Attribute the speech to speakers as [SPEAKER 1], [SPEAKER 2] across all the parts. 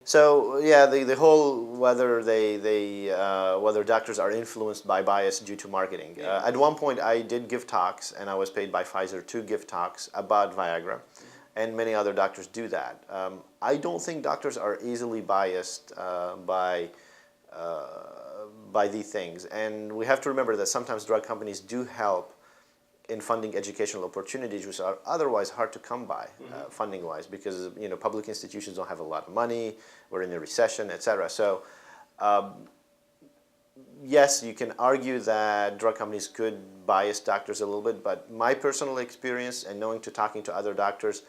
[SPEAKER 1] So yeah, the whole whether doctors are influenced by bias due to marketing.
[SPEAKER 2] Yeah.
[SPEAKER 1] At one point, I did give talks, and I was paid by Pfizer to give talks about Viagra, and many other doctors do that. I don't think doctors are easily biased by these things, and we have to remember that sometimes drug companies do help in funding educational opportunities which are otherwise hard to come by funding-wise, because public institutions don't have a lot of money, we're in a recession, etc. So yes, you can argue that drug companies could bias doctors a little bit, but my personal experience and knowing to talking to other doctors,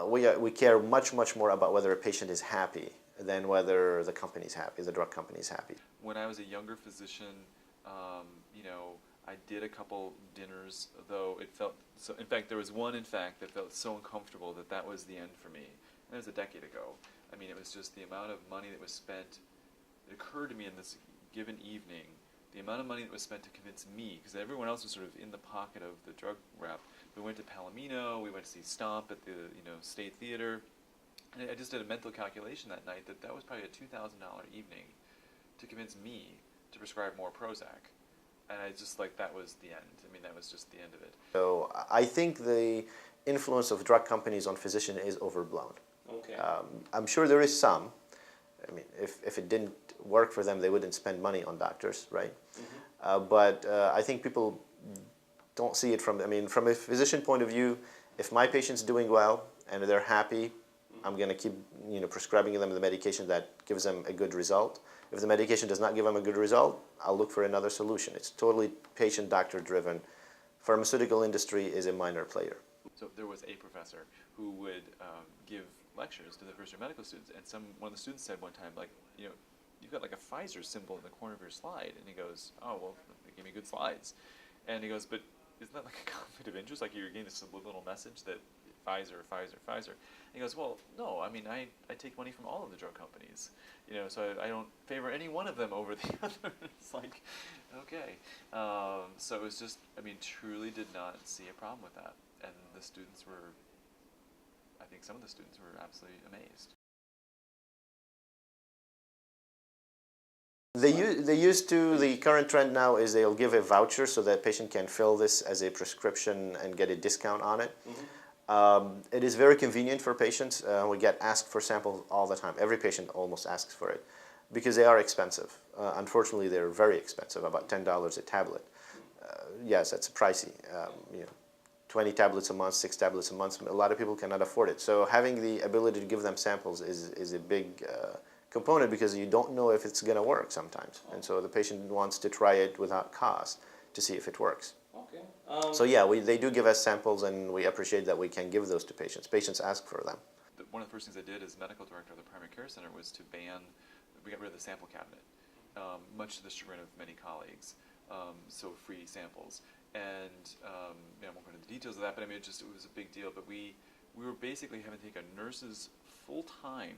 [SPEAKER 1] we care much more about whether a patient is happy than whether the company's happy, the drug company's happy.
[SPEAKER 2] When I was a younger physician, I did a couple dinners, though it felt so. In fact, there was one, that felt so uncomfortable that was the end for me. And that was a decade ago. I mean, it was just the amount of money that was spent. It occurred to me in this given evening, the amount of money that was spent to convince me, because everyone else was sort of in the pocket of the drug rep. We went to Palomino, we went to see Stomp at the State Theater, and I just did a mental calculation that night that was probably a $2,000 evening to convince me to prescribe more Prozac. And I just that was the end. I mean, that was just the end of it.
[SPEAKER 1] So I think the influence of drug companies on physicians is overblown.
[SPEAKER 2] Okay.
[SPEAKER 1] I'm sure there is some. I mean, if it didn't work for them, they wouldn't spend money on doctors, right? But I think people don't see it from a physician point of view. If my patient's doing well and they're happy, I'm going to keep prescribing them the medication that gives them a good result. If the medication does not give them a good result, I'll look for another solution. It's totally patient-doctor driven. Pharmaceutical industry is a minor player.
[SPEAKER 2] So there was a professor who would give lectures to the first-year medical students, and one of the students said one time, you've got like a Pfizer symbol in the corner of your slide, and he goes, oh, well, they gave me good slides. And he goes, but isn't that like a conflict of interest? Like you're getting this subliminal message that Pfizer. And he goes, well, no, I mean, I take money from all of the drug companies, so I don't favor any one of them over the other. It's like, okay. So it was just, truly did not see a problem with that. And the students I think some of the students were absolutely amazed.
[SPEAKER 1] The current trend now is they'll give a voucher so that patient can fill this as a prescription and get a discount on it. It is very convenient for patients. We get asked for samples all the time. Every patient almost asks for it because they are expensive. Unfortunately, they're very expensive, about $10 a tablet. Yes, that's pricey. 20 tablets a month, 6 tablets a month, a lot of people cannot afford it. So having the ability to give them samples is a big component, because you don't know if it's going to work sometimes. And so the patient wants to try it without cost to see if it works.
[SPEAKER 2] Okay.
[SPEAKER 1] So yeah, they do give us samples, and we appreciate that we can give those to patients. Patients ask for them.
[SPEAKER 2] One of the first things I did as medical director of the primary care center was to we got rid of the sample cabinet, much to the chagrin of many colleagues, so free samples. And I won't go into the details of that, but it was a big deal. But we were basically having to take a nurse's full time,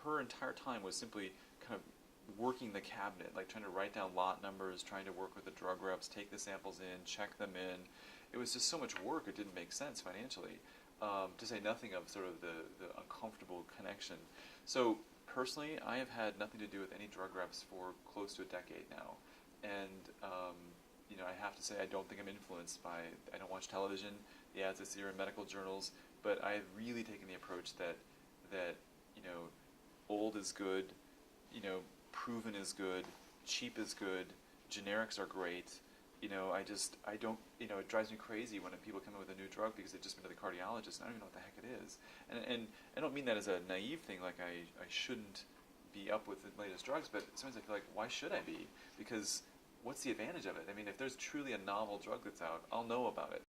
[SPEAKER 2] her entire time was simply kind of working the cabinet, like trying to write down lot numbers, trying to work with the drug reps, take the samples in, check them in. It was just so much work, it didn't make sense financially, to say nothing of sort of the uncomfortable connection. So personally, I have had nothing to do with any drug reps for close to a decade now. And I have to say I don't think I'm influenced by, I don't watch television, the ads I see are in medical journals, but I have really taken the approach that old is good, proven is good, cheap is good, generics are great. It drives me crazy when people come in with a new drug because they've just been to the cardiologist and I don't even know what the heck it is. And I don't mean that as a naive thing, like I shouldn't be up with the latest drugs, but sometimes I feel like, why should I be? Because what's the advantage of it? If there's truly a novel drug that's out, I'll know about it.